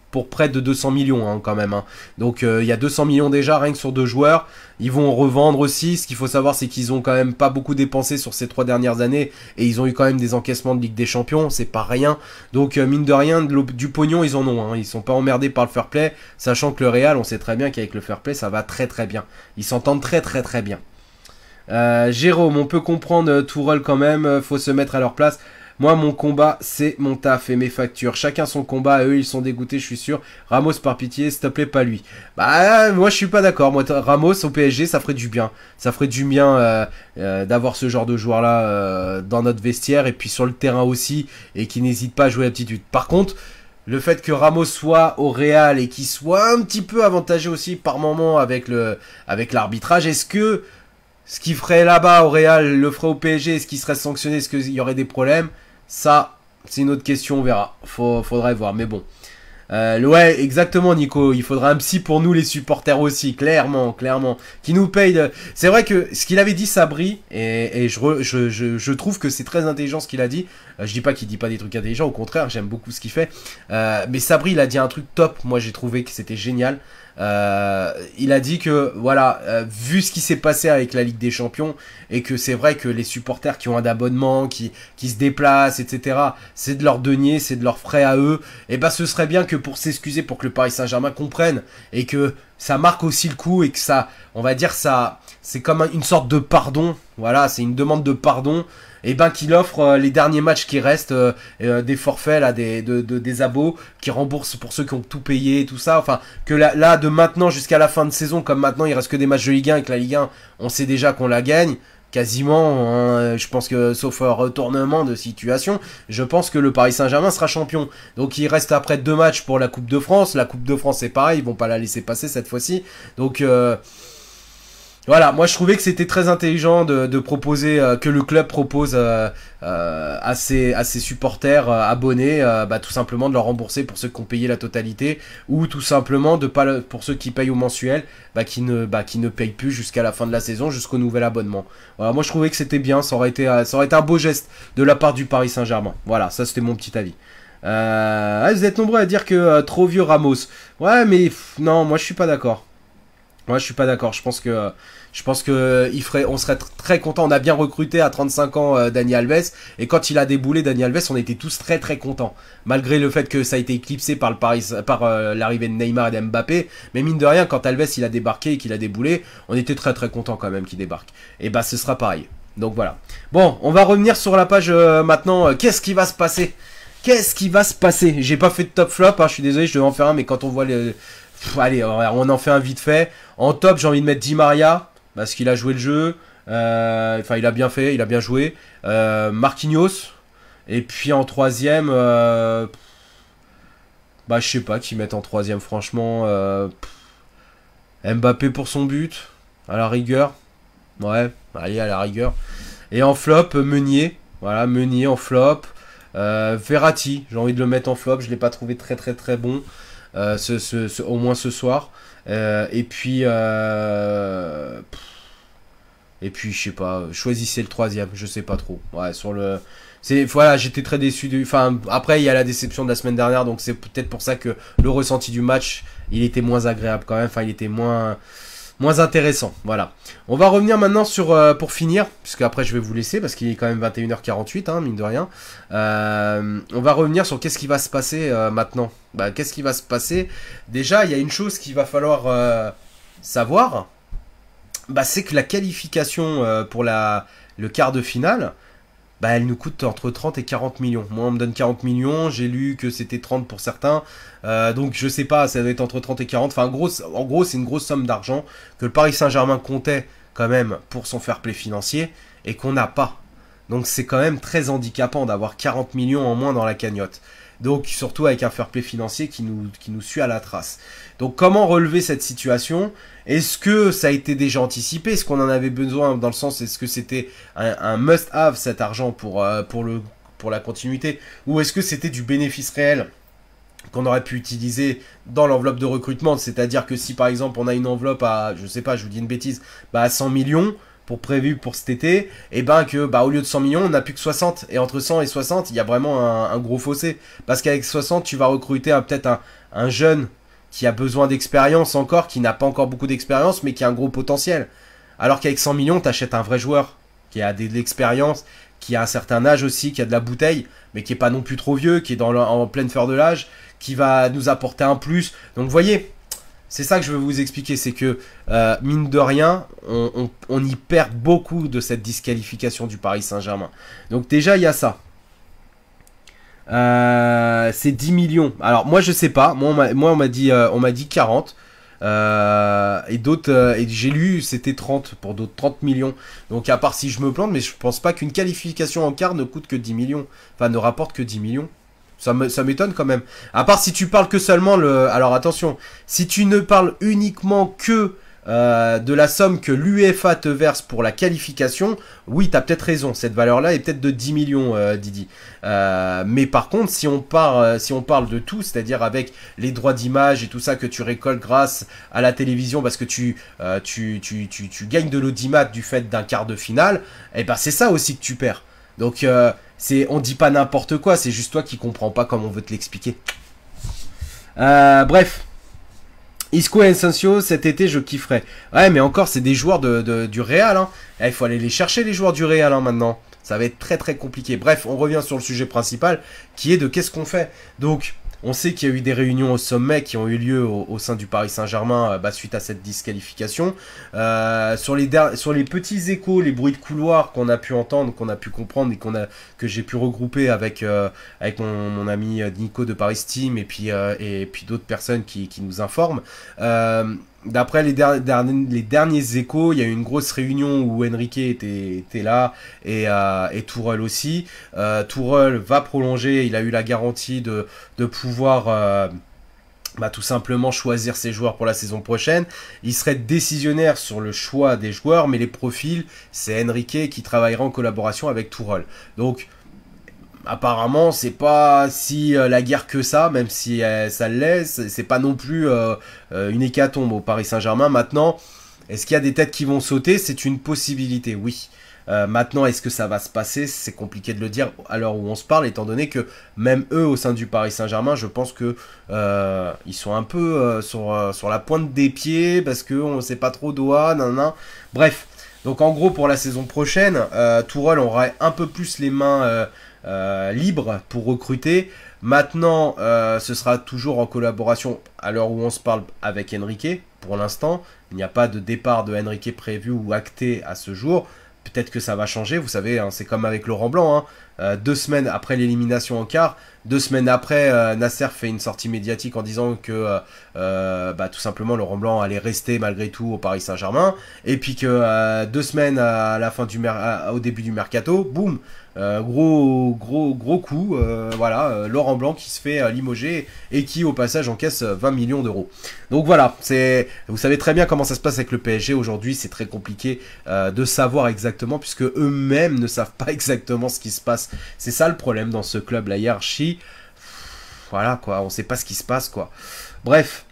pour près de 200 millions hein, quand même. Hein. Donc il y a 200 millions déjà, rien que sur 2 joueurs. Ils vont revendre aussi. Ce qu'il faut savoir, c'est qu'ils ont quand même pas beaucoup dépensé sur ces 3 dernières années. Et ils ont eu quand même des encaissements de Ligue des Champions. C'est pas rien. Donc mine de rien, du pognon, ils en ont. Hein. Ils sont pas emmerdés par le fair play. Sachant que le Real, on sait très bien qu'avec le fair play, ça va très très bien. Ils s'entendent très très très bien. Jérôme, on peut comprendre Tourelle quand même. Faut se mettre à leur place. Moi, mon combat, c'est mon taf et mes factures. Chacun son combat, et eux, ils sont dégoûtés, je suis sûr. Ramos, par pitié, s'il te plaît, pas lui. Bah, moi, je suis pas d'accord. Moi, Ramos au PSG, ça ferait du bien. Ça ferait du bien d'avoir ce genre de joueur-là dans notre vestiaire et puis sur le terrain aussi, et qui n'hésite pas à jouer l'aptitude. Par contre, le fait que Ramos soit au Real et qu'il soit un petit peu avantagé aussi par moment avec l'arbitrage, est-ce que ce qu'il ferait là-bas au Real le ferait au PSG? Est-ce qu'il serait sanctionné? Est-ce qu'il y aurait des problèmes? Ça, c'est une autre question, on verra. Faudrait voir, mais bon. Ouais, exactement, Nico. Il faudra un psy pour nous, les supporters aussi, clairement. Qui nous paye. C'est vrai que ce qu'il avait dit, Sabri, et je trouve que c'est très intelligent ce qu'il a dit. Je dis pas qu'il dit pas des trucs intelligents, au contraire, j'aime beaucoup ce qu'il fait. Mais Sabri, il a dit un truc top. Moi, j'ai trouvé que c'était génial. Il a dit que voilà, vu ce qui s'est passé avec la Ligue des Champions, et que c'est vrai que les supporters qui ont un abonnement, qui se déplacent, etc., c'est de leur denier, c'est de leurs frais à eux, et bah ce serait bien que pour s'excuser, pour que le Paris Saint-Germain comprenne, et que ça marque aussi le coup, et que ça, on va dire ça, c'est comme une sorte de pardon, voilà, c'est une demande de pardon, et ben qu'il offre les derniers matchs qui restent, des forfaits là, des abos, qui remboursent pour ceux qui ont tout payé, tout ça, enfin que là de maintenant jusqu'à la fin de saison, comme maintenant il reste que des matchs de Ligue 1 et que la Ligue 1 on sait déjà qu'on la gagne quasiment, hein, je pense que sauf retournement de situation, je pense que le Paris Saint-Germain sera champion. Donc il reste après 2 matchs pour la Coupe de France. La Coupe de France c'est pareil, ils vont pas la laisser passer cette fois-ci. Donc Voilà, moi je trouvais que c'était très intelligent de proposer, que le club propose à ses supporters abonnés, bah, tout simplement de leur rembourser pour ceux qui ont payé la totalité, ou tout simplement de pas pour ceux qui payent au mensuel, bah, qui ne payent plus jusqu'à la fin de la saison, jusqu'au nouvel abonnement. Voilà, moi je trouvais que c'était bien, ça aurait été un beau geste de la part du Paris Saint-Germain. Voilà, ça c'était mon petit avis. Vous êtes nombreux à dire que trop vieux Ramos. Ouais, mais non, moi je suis pas d'accord. Moi, je suis pas d'accord. Je pense que on serait très content. On a bien recruté à 35 ans Dani Alves, et quand il a déboulé Dani Alves, on était tous très très contents. Malgré le fait que ça a été éclipsé par l'arrivée de Neymar et d'Mbappé, mais mine de rien, quand Alves il a débarqué et qu'il a déboulé, on était très très contents quand même qu'il débarque. Et bah, ce sera pareil. Donc voilà. Bon, on va revenir sur la page maintenant. Qu'est-ce qui va se passer? Qu'est-ce qui va se passer? J'ai pas fait de top flop, hein, je suis désolé, je devais en faire un, mais quand on voit les... allez, on en fait un vite fait. En top, j'ai envie de mettre Di Maria, parce qu'il a joué le jeu. Enfin, il a bien fait, il a bien joué. Marquinhos. Et puis en troisième, bah je sais pas qui mettre en troisième, franchement. Mbappé pour son but, à la rigueur. Ouais, allez, à la rigueur. Et en flop, Meunier. Voilà, Meunier en flop. Verratti, j'ai envie de le mettre en flop, je l'ai pas trouvé très très très bon. Au moins ce soir. Et puis, je sais pas, choisissez le troisième, je sais pas trop. Ouais, voilà, j'étais très déçu. Enfin, après, il y a la déception de la semaine dernière, donc c'est peut-être pour ça que le ressenti du match, il était moins agréable quand même. Enfin, il était moins intéressant. Voilà. On va revenir maintenant pour finir, puisque après je vais vous laisser, parce qu'il est quand même 21h48, hein, mine de rien. On va revenir sur qu'est-ce qui va se passer maintenant. Bah, qu'est-ce qui va se passer? Déjà, il y a une chose qu'il va falloir savoir, bah, c'est que la qualification pour le quart de finale, bah, elle nous coûte entre 30 et 40 millions. Moi, on me donne 40 millions, j'ai lu que c'était 30 pour certains. Donc, je sais pas, ça doit être entre 30 et 40. Enfin, en gros, c'est une grosse somme d'argent que le Paris Saint-Germain comptait quand même pour son fair play financier et qu'on n'a pas. Donc, c'est quand même très handicapant d'avoir 40 millions en moins dans la cagnotte. Donc, surtout avec un fair play financier qui nous suit à la trace. Donc, comment relever cette situation? Est-ce que ça a été déjà anticipé? Est-ce qu'on en avait besoin, dans le sens, est-ce que c'était un must-have cet argent pour la continuité? Ou est-ce que c'était du bénéfice réel qu'on aurait pu utiliser dans l'enveloppe de recrutement? C'est-à-dire que si par exemple on a une enveloppe à, je sais pas, je vous dis une bêtise, bah à 100 millions prévu pour cet été, et ben que bah au lieu de 100 millions, on n'a plus que 60. Et entre 100 et 60, il y a vraiment un gros fossé. Parce qu'avec 60, tu vas recruter peut-être un jeune qui a besoin d'expérience encore, qui n'a pas encore beaucoup d'expérience, mais qui a un gros potentiel. Alors qu'avec 100 millions, tu achètes un vrai joueur qui a de l'expérience, qui a un certain âge aussi, qui a de la bouteille, mais qui est pas non plus trop vieux, qui est en pleine fleur de l'âge, qui va nous apporter un plus. Donc vous voyez, c'est ça que je veux vous expliquer, c'est que mine de rien, on y perd beaucoup de cette disqualification du Paris Saint-Germain. Donc déjà, il y a ça. C'est 10 millions. Alors moi je sais pas. Moi on m'a dit 40. Et d'autres, et j'ai lu c'était 30 pour d'autres 30 millions. Donc à part si je me plante, mais je pense pas qu'une qualification en quart ne coûte que 10 millions. Enfin ne rapporte que 10 millions. Ça m'étonne quand même. À part si tu parles que seulement alors attention, si tu ne parles uniquement que de la somme que l'UEFA te verse pour la qualification, oui, t'as peut-être raison. Cette valeur-là est peut-être de 10 millions, Didi. Mais par contre, si on parle de tout, c'est-à-dire avec les droits d'image et tout ça que tu récoltes grâce à la télévision, parce que tu gagnes de l'audimat du fait d'un quart de finale, et ben c'est ça aussi que tu perds. Donc on dit pas n'importe quoi, c'est juste toi qui comprends pas comme on veut te l'expliquer. Bref. Isco et Asensio, cet été, je kifferais. Ouais, mais encore, c'est des joueurs du Real. Hein. Il faut aller les chercher, les joueurs du Real, hein, maintenant. Ça va être très très compliqué. Bref, on revient sur le sujet principal, qui est de qu'est-ce qu'on fait. Donc, on sait qu'il y a eu des réunions au sommet qui ont eu lieu au sein du Paris Saint-Germain suite à cette disqualification. Sur les petits échos, les bruits de couloir qu'on a pu entendre, qu'on a pu comprendre et que j'ai pu regrouper avec mon ami Nico de Paris Team et puis d'autres personnes qui nous informent. D'après les derniers échos, il y a eu une grosse réunion où Enrique était là et Tourelle aussi. Tourelle va prolonger, il a eu la garantie de pouvoir bah, tout simplement choisir ses joueurs pour la saison prochaine. Il serait décisionnaire sur le choix des joueurs, mais les profils, c'est Enrique qui travaillera en collaboration avec Tourelle. Donc, apparemment, c'est pas si la guerre que ça, même si ça l'est, c'est pas non plus une hécatombe au Paris Saint-Germain. Maintenant, est-ce qu'il y a des têtes qui vont sauter? C'est une possibilité, oui. Maintenant, est-ce que ça va se passer? C'est compliqué de le dire à l'heure où on se parle, étant donné que même eux, au sein du Paris Saint-Germain, je pense que ils sont un peu sur la pointe des pieds, parce qu'on ne sait pas trop d'où, nanana. Bref, donc en gros, pour la saison prochaine, Tourelle aura un peu plus les mains libres pour recruter. Maintenant, ce sera toujours en collaboration, à l'heure où on se parle, avec Enrique. Pour l'instant, il n'y a pas de départ de Enrique prévu ou acté à ce jour. Peut-être que ça va changer, vous savez, hein, c'est comme avec Laurent Blanc. 2 semaines après l'élimination en quart, 2 semaines après, Nasser fait une sortie médiatique en disant que tout simplement Laurent Blanc allait rester malgré tout au Paris Saint-Germain. Et puis que 2 semaines à la fin au début du mercato, boum, gros coup, voilà, Laurent Blanc qui se fait limoger et qui au passage encaisse 20 millions d'euros. Donc voilà, vous savez très bien comment ça se passe avec le PSG aujourd'hui, c'est très compliqué de savoir exactement puisque eux-mêmes ne savent pas exactement ce qui se passe. C'est ça le problème dans ce club, la hiérarchie. Voilà quoi, on sait pas ce qui se passe quoi. Bref.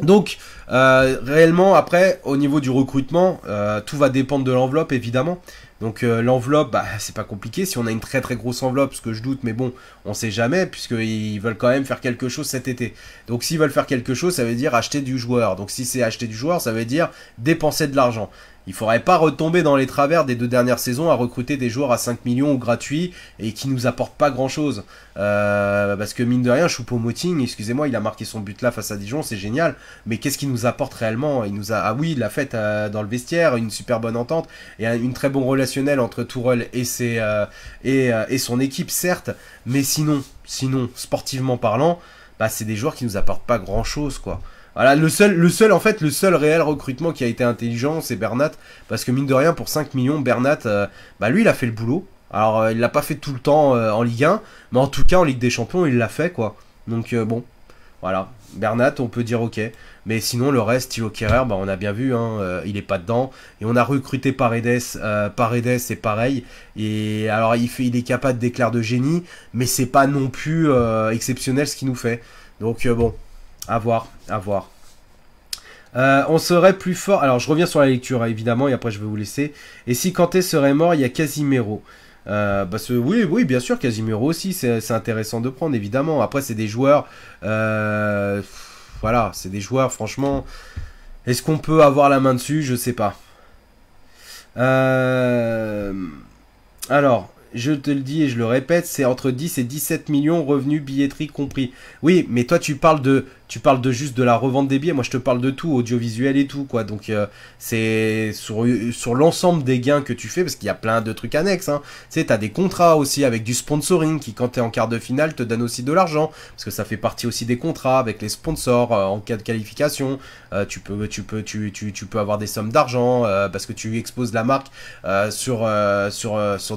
Donc, réellement, après, au niveau du recrutement, tout va dépendre de l'enveloppe, évidemment. Donc, l'enveloppe, bah, c'est pas compliqué. Si on a une très très grosse enveloppe, ce que je doute, mais bon, on sait jamais, puisqu'ils veulent quand même faire quelque chose cet été. Donc, s'ils veulent faire quelque chose, ça veut dire acheter du joueur. Donc, si c'est acheter du joueur, ça veut dire dépenser de l'argent. Il faudrait pas retomber dans les travers des 2 dernières saisons à recruter des joueurs à 5 millions ou gratuits et qui nous apportent pas grand chose. Parce que mine de rien, Choupo-Moting, excusez-moi, il a marqué son but là face à Dijon, c'est génial. Mais qu'est-ce qu'il nous apporte réellement? Ah oui, il l'a fait dans le vestiaire, une super bonne entente et une très bonne relationnelle entre Tourelle et son équipe, certes. Mais sinon, sportivement parlant, bah, c'est des joueurs qui nous apportent pas grand chose, quoi. Voilà, le seul réel recrutement qui a été intelligent, c'est Bernat. Parce que mine de rien, pour 5 millions, Bernat, lui, il a fait le boulot. Alors, il l'a pas fait tout le temps en Ligue 1, mais en tout cas, en Ligue des Champions, il l'a fait, quoi. Donc, bon, voilà. Bernat, on peut dire ok. Mais sinon, le reste, Thilo Kehrer, bah, on a bien vu, hein, il est pas dedans. Et on a recruté Paredes. Paredes, c'est pareil. Et alors, il est capable d'éclairs de génie, mais c'est pas non plus exceptionnel ce qu'il nous fait. Donc, bon. À voir. On serait plus fort. Alors, je reviens sur la lecture, hein, évidemment, et après, je vais vous laisser. Et si Kanté serait mort, il y a Casimiro. Oui, bien sûr, Casimiro aussi, c'est intéressant de prendre, évidemment. Après, c'est des joueurs. Voilà, c'est des joueurs, franchement. Est-ce qu'on peut avoir la main dessus? Je sais pas. Alors. Je te le dis et je le répète, c'est entre 10 et 17 millions revenus billetterie compris. Oui, mais toi tu parles de juste de la revente des billets. Moi je te parle de tout, audiovisuel et tout quoi. Donc c'est sur l'ensemble des gains que tu fais parce qu'il y a plein de trucs annexes. Hein. Tu sais, t'as des contrats aussi avec du sponsoring qui quand t'es en quart de finale te donne aussi de l'argent parce que ça fait partie aussi des contrats avec les sponsors en cas de qualification. Tu peux avoir des sommes d'argent parce que tu exposes la marque sur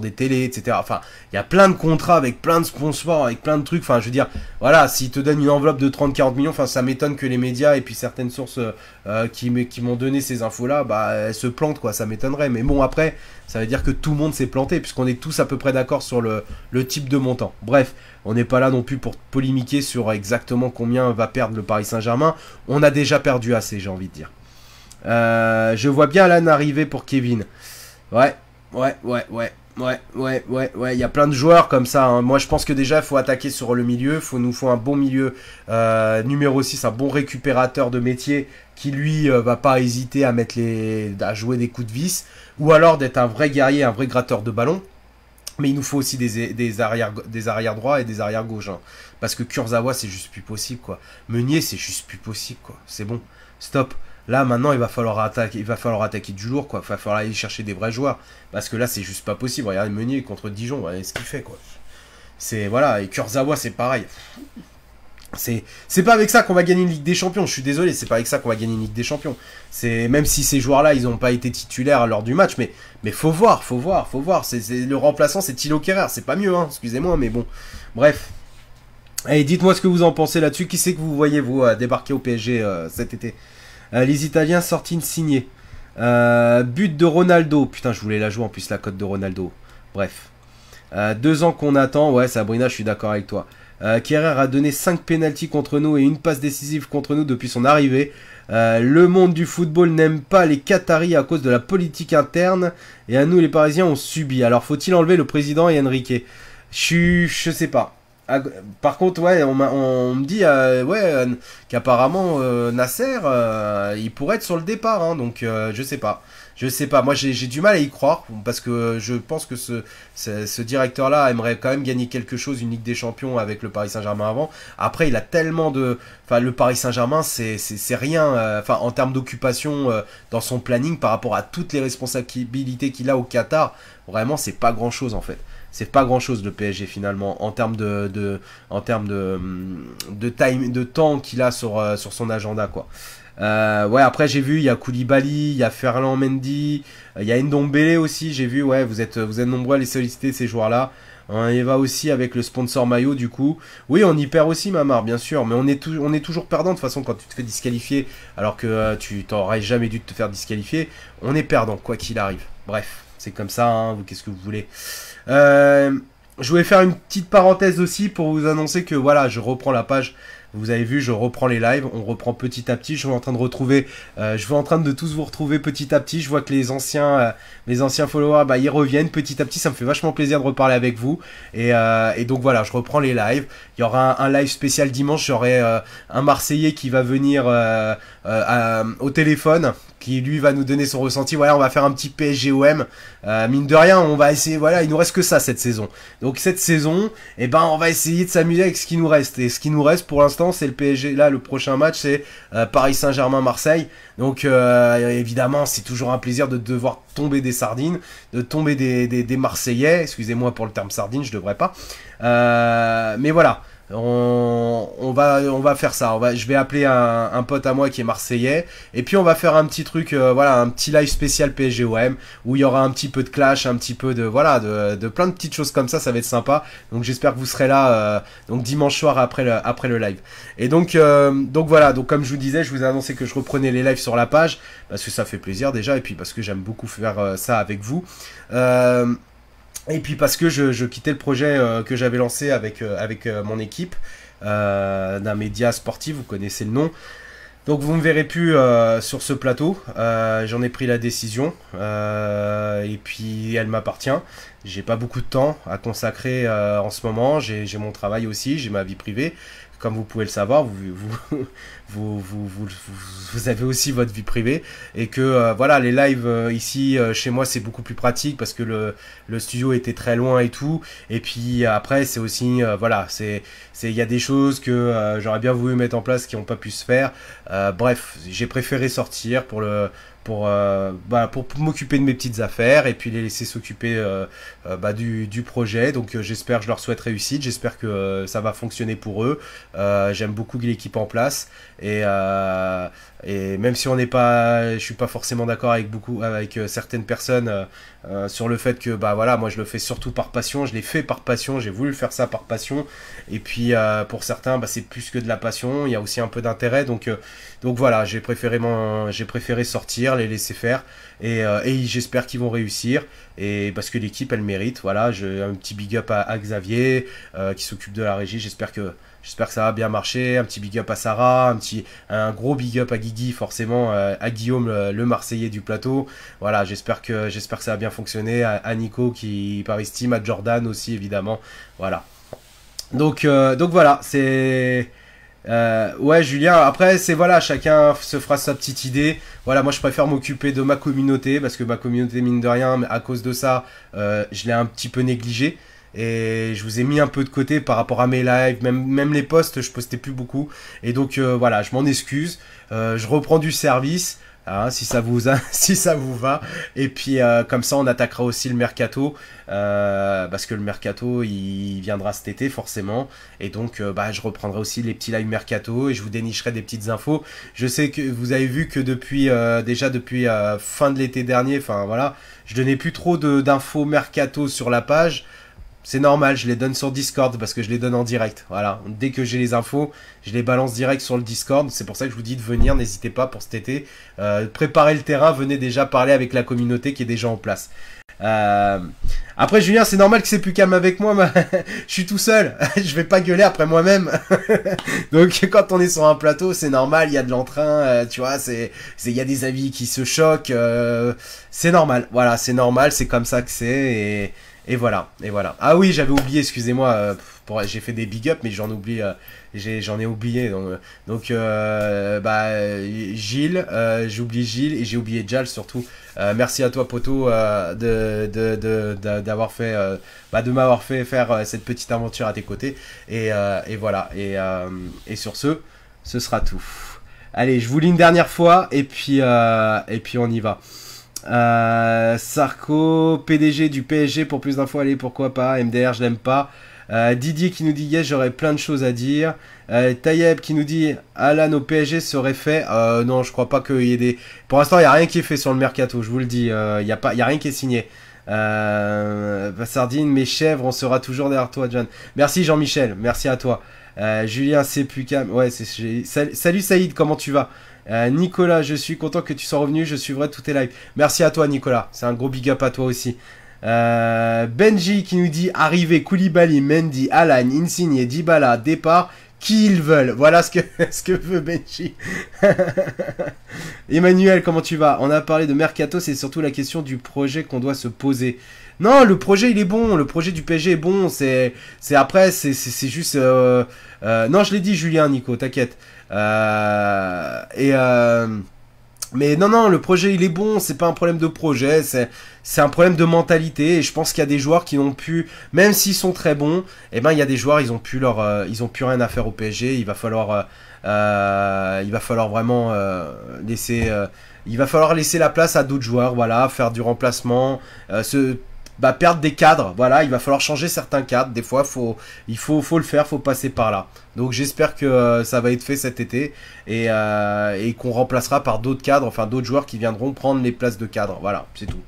des télés, etc. Enfin, il y a plein de contrats avec plein de sponsors, avec plein de trucs. Enfin, je veux dire, voilà, s'ils te donnent une enveloppe de 30-40 millions, enfin, ça m'étonne que les médias et puis certaines sources qui m'ont donné ces infos-là, bah, elles se plantent, quoi. Ça m'étonnerait. Mais bon, après, ça veut dire que tout le monde s'est planté, puisqu'on est tous à peu près d'accord sur le type de montant. Bref, on n'est pas là non plus pour polémiquer sur exactement combien va perdre le Paris Saint-Germain. On a déjà perdu assez, j'ai envie de dire. Je vois bien Alan arriver pour Kevin. Ouais. Il y a plein de joueurs comme ça. Hein. Moi, je pense que déjà, il faut attaquer sur le milieu. Nous faut un bon milieu numéro 6, un bon récupérateur de métier qui, lui, va pas hésiter à jouer des coups de vis. Ou alors d'être un vrai guerrier, un vrai gratteur de ballon. Mais il nous faut aussi des arrières droits et des arrières gauches. Hein. Parce que Kurzawa, c'est juste plus possible, quoi. Meunier, c'est juste plus possible, quoi. C'est bon. Stop. Là, maintenant, il va falloir attaquer du lourd, quoi. Il va falloir aller chercher des vrais joueurs. Parce que là, c'est juste pas possible. Regardez Meunier contre Dijon, regardez ce qu'il fait, quoi. Voilà, et Kurzawa, c'est pareil. C'est pas avec ça qu'on va gagner une Ligue des Champions. Je suis désolé, c'est pas avec ça qu'on va gagner une Ligue des Champions. Même si ces joueurs-là, ils n'ont pas été titulaires lors du match, mais faut voir. Le remplaçant, c'est Thilo Kehrer. C'est pas mieux, hein, excusez-moi, mais bon. Bref. Allez, dites-moi ce que vous en pensez là-dessus. Qui c'est que vous voyez, vous, débarquer au PSG cet été? Les Italiens sortis signés. But de Ronaldo. Putain, je voulais la jouer en plus, la cote de Ronaldo. Bref. 2 ans qu'on attend. Ouais, Sabrina, je suis d'accord avec toi. Kerrer a donné 5 pénaltys contre nous et une passe décisive contre nous depuis son arrivée. Le monde du football n'aime pas les Qataris à cause de la politique interne. Et à nous, les Parisiens, on subit. Alors, faut-il enlever le président et Enrique? Je sais pas. Par contre, ouais, on me dit qu'apparemment Nasser, il pourrait être sur le départ, hein, donc je sais pas. Je sais pas, moi j'ai du mal à y croire, parce que je pense que ce directeur-là aimerait quand même gagner quelque chose, une Ligue des Champions avec le Paris Saint-Germain avant. Après, il a tellement de... Enfin, le Paris Saint-Germain, c'est rien, enfin, en termes d'occupation dans son planning par rapport à toutes les responsabilités qu'il a au Qatar, vraiment, c'est pas grand-chose en fait. C'est pas grand chose le PSG finalement en termes de temps qu'il a sur son agenda quoi. Ouais, après j'ai vu il y a Koulibaly, il y a Ferland Mendy, il y a Ndombele aussi, j'ai vu. Ouais, vous êtes nombreux à les solliciter ces joueurs là. On y va aussi avec le sponsor maillot du coup. Oui, on y perd aussi Mamar bien sûr, mais on est toujours perdant de toute façon quand tu te fais disqualifier alors que tu t'aurais jamais dû te faire disqualifier. On est perdant quoi qu'il arrive. Bref, c'est comme ça, hein, qu'est-ce que vous voulez. Je voulais faire une petite parenthèse aussi pour vous annoncer que voilà, je reprends la page. Vous avez vu, je reprends les lives, on reprend petit à petit. Je suis en train de retrouver, je suis en train de tous vous retrouver petit à petit. Je vois que mes anciens followers, bah, ils reviennent petit à petit. Ça me fait vachement plaisir de reparler avec vous. Et donc voilà, je reprends les lives. Il y aura un live spécial dimanche. J'aurai un Marseillais qui va venir au téléphone, qui lui va nous donner son ressenti. Voilà, on va faire un petit PSG-OM. Mine de rien, on va essayer. Voilà, il nous reste que ça cette saison. Donc cette saison, eh ben, on va essayer de s'amuser avec ce qui nous reste. Et ce qui nous reste pour l'instant, c'est le PSG. Là, le prochain match, c'est Paris Saint-Germain-Marseille. Donc évidemment, c'est toujours un plaisir de devoir tomber des sardines, de tomber des Marseillais. Excusez-moi pour le terme sardine, je devrais pas. Mais voilà. On va faire ça. Je vais appeler un pote à moi qui est marseillais et puis on va faire un petit truc, voilà, un petit live spécial PSG-OM où il y aura un petit peu de clash, un petit peu de voilà, de plein de petites choses comme ça. Ça va être sympa. Donc j'espère que vous serez là donc dimanche soir après le live. Et donc voilà. Donc comme je vous disais, je vous ai annoncé que je reprenais les lives sur la page parce que ça fait plaisir déjà et puis parce que j'aime beaucoup faire ça avec vous. Et puis parce que je quittais le projet que j'avais lancé avec mon équipe d'un média sportif, vous connaissez le nom. Donc vous ne me verrez plus sur ce plateau. J'en ai pris la décision et puis elle m'appartient. J'ai pas beaucoup de temps à consacrer en ce moment. J'ai mon travail aussi, j'ai ma vie privée. Comme vous pouvez le savoir, vous avez aussi votre vie privée et que voilà, les lives ici chez moi c'est beaucoup plus pratique parce que le studio était très loin et tout. Et puis après c'est aussi voilà, il y a des choses que j'aurais bien voulu mettre en place qui n'ont pas pu se faire. Bref, j'ai préféré sortir pour m'occuper de mes petites affaires et puis les laisser s'occuper du projet. Donc j'espère, je leur souhaite réussite, j'espère que ça va fonctionner pour eux. J'aime beaucoup l'équipe en place et même si je suis pas forcément d'accord avec certaines personnes sur le fait que bah voilà, moi je le fais surtout par passion, je l'ai fait par passion, j'ai voulu faire ça par passion et puis pour certains bah, c'est plus que de la passion, il y a aussi un peu d'intérêt donc voilà, j'ai préféré sortir, les laisser faire et j'espère qu'ils vont réussir et parce que l'équipe elle mérite. Voilà, j'ai un petit big up à Xavier qui s'occupe de la régie, j'espère que ça va bien marcher. Un petit big up à Sarah, un gros big up à Guigui forcément, à Guillaume le Marseillais du plateau. Voilà, j'espère que ça va bien fonctionner, à Nico qui Paris Team, à Jordan aussi évidemment. Voilà. Donc voilà, c'est ouais Julien, après c'est voilà, chacun se fera sa petite idée. Voilà, moi je préfère m'occuper de ma communauté parce que ma communauté mine de rien, à cause de ça, je l'ai un petit peu négligée. Et je vous ai mis un peu de côté par rapport à mes lives, même les posts, je postais plus beaucoup. Et donc voilà, je m'en excuse. Je reprends du service, hein, si ça vous va. Et puis comme ça, on attaquera aussi le mercato, parce que le mercato, il viendra cet été forcément. Et donc, je reprendrai aussi les petits lives mercato et je vous dénicherai des petites infos. Je sais que vous avez vu que depuis fin de l'été dernier, enfin voilà, je donnais plus trop d'infos mercato sur la page. C'est normal, je les donne sur Discord parce que je les donne en direct. Voilà, dès que j'ai les infos, je les balance direct sur le Discord. C'est pour ça que je vous dis de venir, n'hésitez pas pour cet été. Préparez le terrain, venez déjà parler avec la communauté qui est déjà en place. Après Julien, c'est normal que c'est plus calme avec moi, mais je suis tout seul, je vais pas gueuler après moi-même. Donc quand on est sur un plateau, c'est normal, il y a de l'entrain, tu vois, il y a des avis qui se choquent, c'est normal, voilà, c'est normal, c'est comme ça que c'est, et voilà, et voilà. Ah oui, j'avais oublié, excusez-moi, j'ai fait des big up, mais j'en ai oublié, donc Gilles, j'ai oublié Gilles, et j'ai oublié Jal surtout. Merci à toi poto d'avoir fait de m'avoir fait faire cette petite aventure à tes côtés et voilà et sur ce sera tout. Allez, je vous lis une dernière fois et puis on y va. Sarko, PDG du PSG pour plus d'infos, allez pourquoi pas. MDR je l'aime pas. Didier qui nous dit yes, j'aurais plein de choses à dire. Tayeb qui nous dit Alan au PSG serait fait. Non, je crois pas qu'il y ait des. Pour l'instant, il n'y a rien qui est fait sur le mercato, je vous le dis. Il y a rien qui est signé. Sardine, mes chèvres, on sera toujours derrière toi, John. Merci Jean-Michel, merci à toi. Julien, c'est plus calme. Ouais, salut Saïd, comment tu vas? Nicolas, je suis content que tu sois revenu, je suivrai tous tes lives. Merci à toi, Nicolas. C'est un gros big up à toi aussi. Benji qui nous dit arrivée Koulibaly, Mendy, Alan, Insigne, Dybala, départ, qui ils veulent. Voilà ce que veut Benji. Emmanuel, comment tu vas? On a parlé de Mercato, c'est surtout la question du projet qu'on doit se poser. Non, le projet il est bon, le projet du PSG est bon, c'est juste... non, je l'ai dit Julien, Nico, t'inquiète. Mais non, le projet il est bon, c'est pas un problème de projet, c'est un problème de mentalité. Et je pense qu'il y a des joueurs qui n'ont pu, même s'ils sont très bons, eh ben il y a des joueurs ils ont plus rien à faire au PSG. Il va falloir vraiment laisser la place à d'autres joueurs, voilà, faire du remplacement, perdre des cadres, voilà, il va falloir changer certains cadres, des fois il faut le faire, faut passer par là. Donc j'espère que ça va être fait cet été et qu'on remplacera par d'autres cadres, enfin d'autres joueurs qui viendront prendre les places de cadres, voilà, c'est tout.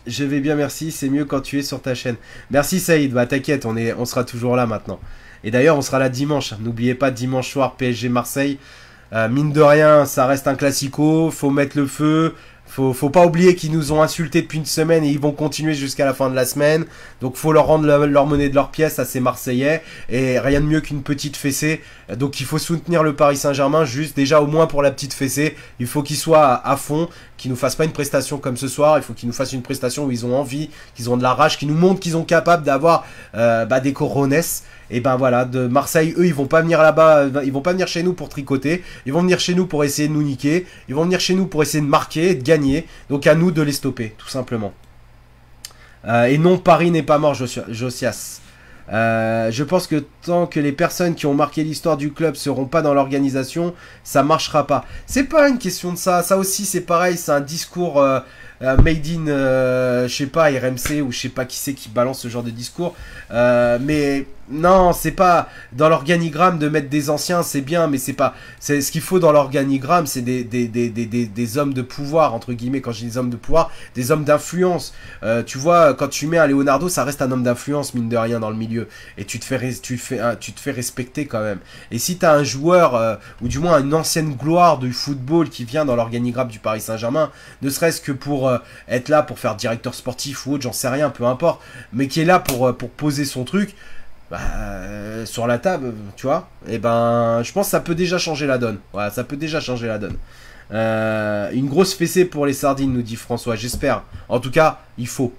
Je vais bien, merci, c'est mieux quand tu es sur ta chaîne. Merci Saïd, bah t'inquiète, on sera toujours là maintenant. Et d'ailleurs on sera là dimanche, n'oubliez pas dimanche soir PSG Marseille. Mine de rien, ça reste un classico, faut mettre le feu. Faut pas oublier qu'ils nous ont insultés depuis une semaine et ils vont continuer jusqu'à la fin de la semaine. Donc faut leur rendre leur monnaie de leur pièce à ces Marseillais. Et rien de mieux qu'une petite fessée. Donc il faut soutenir le Paris Saint-Germain, juste déjà au moins pour la petite fessée. Il faut qu'ils soient à fond, qu'ils nous fassent pas une prestation comme ce soir. Il faut qu'ils nous fassent une prestation où ils ont envie, qu'ils ont de la rage, qu'ils nous montrent qu'ils sont capables d'avoir des corones. Et ben voilà, de Marseille, eux, ils vont pas venir là-bas, ils vont pas venir chez nous pour tricoter, ils vont venir chez nous pour essayer de nous niquer, ils vont venir chez nous pour essayer de marquer, de gagner, donc à nous de les stopper, tout simplement. Et non, Paris n'est pas mort, Josias. Je pense que tant que les personnes qui ont marqué l'histoire du club seront pas dans l'organisation, ça marchera pas. C'est pas une question de ça, ça aussi c'est pareil, c'est un discours... made in, je sais pas, RMC ou je sais pas qui c'est qui balance ce genre de discours. Mais non, c'est pas dans l'organigramme de mettre des anciens, c'est bien, mais c'est pas. C'est ce qu'il faut dans l'organigramme, c'est des hommes de pouvoir entre guillemets. Quand je dis des hommes de pouvoir, des hommes d'influence. Tu vois, quand tu mets un Leonardo, ça reste un homme d'influence mine de rien dans le milieu, et tu te fais respecter quand même. Et si t'as un joueur ou du moins une ancienne gloire du football qui vient dans l'organigramme du Paris Saint-Germain, ne serait-ce que pour être là pour faire directeur sportif ou autre, j'en sais rien, peu importe, mais qui est là pour poser son truc sur la table, tu vois, et ben je pense que ça peut déjà changer la donne. Voilà, ça peut déjà changer la donne. Une grosse fessée pour les sardines, nous dit François, j'espère. En tout cas, il faut.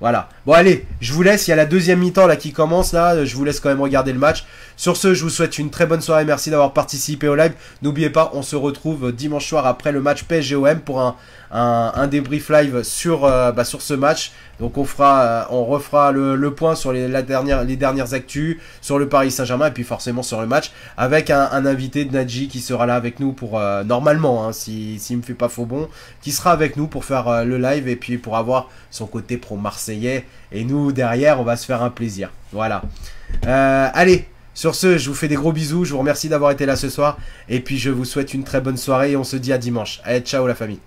Voilà. Bon allez, je vous laisse, il y a la deuxième mi-temps là qui commence là, je vous laisse quand même regarder le match. Sur ce, je vous souhaite une très bonne soirée, merci d'avoir participé au live. N'oubliez pas, on se retrouve dimanche soir après le match PSG-OM pour un débrief live sur ce match. Donc on refera le point sur les dernières actus, sur le Paris Saint-Germain et puis forcément sur le match avec un invité de Nadji qui sera là avec nous pour normalement, hein, s'il me fait pas faux bon, qui sera avec nous pour faire le live et puis pour avoir son côté pro marseillais, et nous derrière on va se faire un plaisir. Voilà. Allez, sur ce, je vous fais des gros bisous, je vous remercie d'avoir été là ce soir et puis je vous souhaite une très bonne soirée et on se dit à dimanche. Allez, ciao la famille.